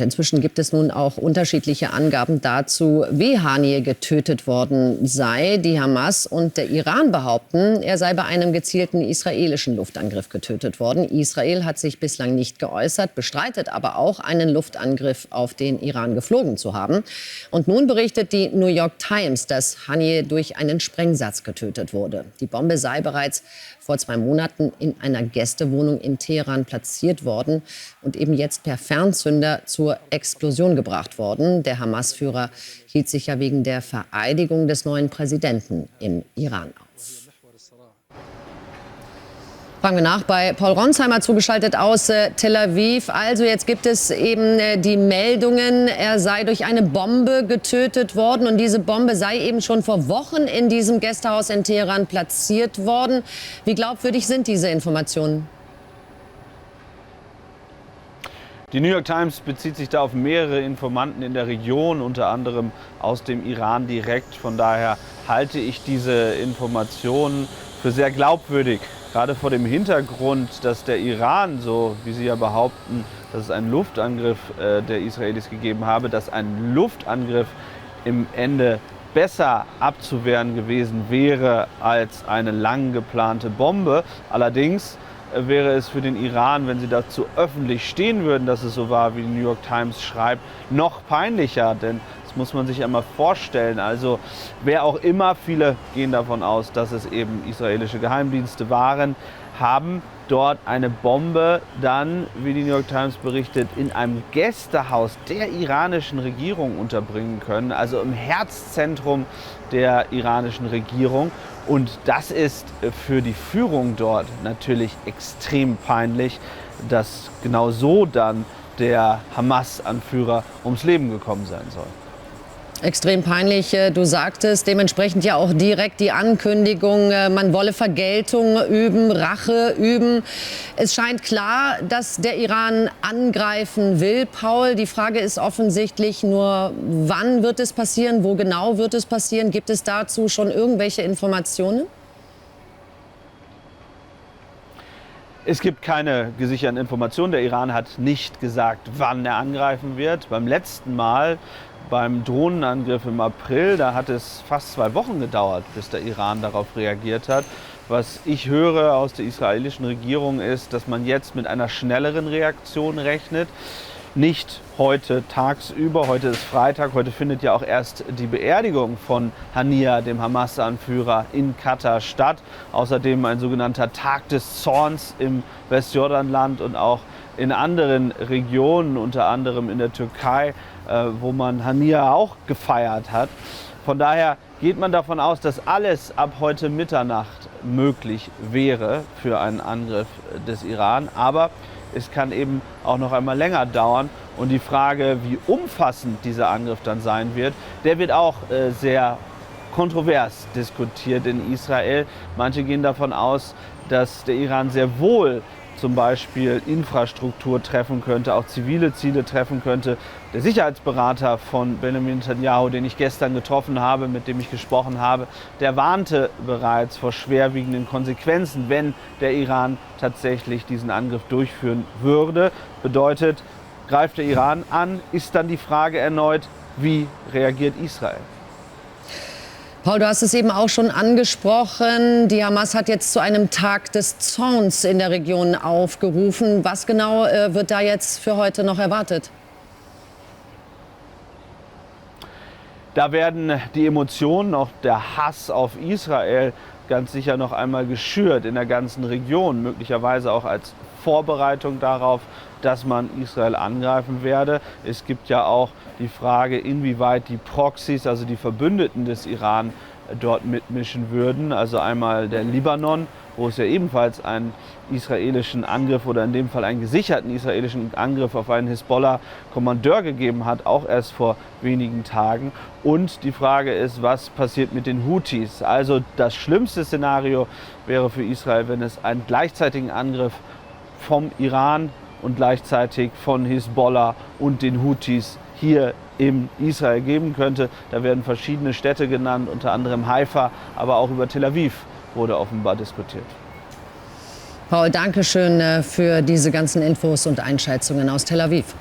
inzwischen gibt es nun auch unterschiedliche Angaben dazu, wie Haniyeh getötet worden sei. Die Hamas und der Iran behaupten, er sei bei einem gezielten israelischen Luftangriff getötet worden. Israel hat sich bislang nicht geäußert, bestreitet aber auch, einen Luftangriff auf den Iran geflogen zu haben. Und nun berichtet die New York Times, dass Haniyeh durch einen Sprengsatz getötet wurde. Die Bombe sei bereits vor 2 Monaten in einer Gästewohnung in Teheran platziert worden und eben jetzt per Fernzünder zur Explosion gebracht worden. Der Hamas-Führer hielt sich ja wegen der Vereidigung des neuen Präsidenten im Iran auf. Fragen wir nach bei Paul Ronsheimer, zugeschaltet aus Tel Aviv. Also jetzt gibt es eben die Meldungen, er sei durch eine Bombe getötet worden. Und diese Bombe sei eben schon vor Wochen in diesem Gästehaus in Teheran platziert worden. Wie glaubwürdig sind diese Informationen? Die New York Times bezieht sich da auf mehrere Informanten in der Region, unter anderem aus dem Iran direkt. Von daher halte ich diese Informationen für sehr glaubwürdig. Gerade vor dem Hintergrund, dass der Iran, so wie Sie ja behaupten, dass es einen Luftangriff der Israelis gegeben habe, dass ein Luftangriff im Ende besser abzuwehren gewesen wäre als eine lang geplante Bombe. Allerdings wäre es für den Iran, wenn sie dazu öffentlich stehen würden, dass es so war, wie die New York Times schreibt, noch peinlicher. Denn das muss man sich einmal vorstellen. Also wer auch immer, viele gehen davon aus, dass es eben israelische Geheimdienste waren, haben dort eine Bombe dann, wie die New York Times berichtet, in einem Gästehaus der iranischen Regierung unterbringen können. Also im Herzzentrum der iranischen Regierung. Und das ist für die Führung dort natürlich extrem peinlich, dass genau so dann der Hamas-Anführer ums Leben gekommen sein soll. Extrem peinlich, du sagtest, dementsprechend ja auch direkt die Ankündigung, man wolle Vergeltung üben, Rache üben. Es scheint klar, dass der Iran angreifen will, Paul. Die Frage ist offensichtlich nur, wann wird es passieren, wo genau wird es passieren? Gibt es dazu schon irgendwelche Informationen? Es gibt keine gesicherten Informationen. Der Iran hat nicht gesagt, wann er angreifen wird. Beim letzten Mal, beim Drohnenangriff im April, da hat es fast 2 Wochen gedauert, bis der Iran darauf reagiert hat. Was ich höre aus der israelischen Regierung ist, dass man jetzt mit einer schnelleren Reaktion rechnet. Nicht heute tagsüber, heute ist Freitag, heute findet ja auch erst die Beerdigung von Haniyeh, dem Hamas-Anführer, in Katar statt. Außerdem ein sogenannter Tag des Zorns im Westjordanland und auch in anderen Regionen, unter anderem in der Türkei, wo man Haniyeh auch gefeiert hat. Von daher geht man davon aus, dass alles ab heute Mitternacht möglich wäre für einen Angriff des Iran. Aber es kann eben auch noch einmal länger dauern. Und die Frage, wie umfassend dieser Angriff dann sein wird, der wird auch sehr kontrovers diskutiert in Israel. Manche gehen davon aus, dass der Iran sehr wohl zum Beispiel Infrastruktur treffen könnte, auch zivile Ziele treffen könnte. Der Sicherheitsberater von Benjamin Netanyahu, den ich gestern getroffen habe, mit dem ich gesprochen habe, der warnte bereits vor schwerwiegenden Konsequenzen, wenn der Iran tatsächlich diesen Angriff durchführen würde. Bedeutet, greift der Iran an, ist dann die Frage erneut, wie reagiert Israel? Paul, du hast es eben auch schon angesprochen. Die Hamas hat jetzt zu einem Tag des Zorns in der Region aufgerufen. Was genau wird da jetzt für heute noch erwartet? Da werden die Emotionen, auch der Hass auf Israel, ganz sicher noch einmal geschürt in der ganzen Region. Möglicherweise auch als Vorbereitung darauf, dass man Israel angreifen werde. Es gibt ja auch die Frage, inwieweit die Proxys, also die Verbündeten des Iran, dort mitmischen würden. Also einmal der Libanon, wo es ja ebenfalls einen israelischen Angriff oder in dem Fall einen gesicherten israelischen Angriff auf einen Hisbollah-Kommandeur gegeben hat, auch erst vor wenigen Tagen. Und die Frage ist, was passiert mit den Houthis? Also das schlimmste Szenario wäre für Israel, wenn es einen gleichzeitigen Angriff vom Iran und gleichzeitig von Hisbollah und den Houthis hier in Israel geben könnte. Da werden verschiedene Städte genannt, unter anderem Haifa, aber auch über Tel Aviv wurde offenbar diskutiert. Paul, danke schön für diese ganzen Infos und Einschätzungen aus Tel Aviv.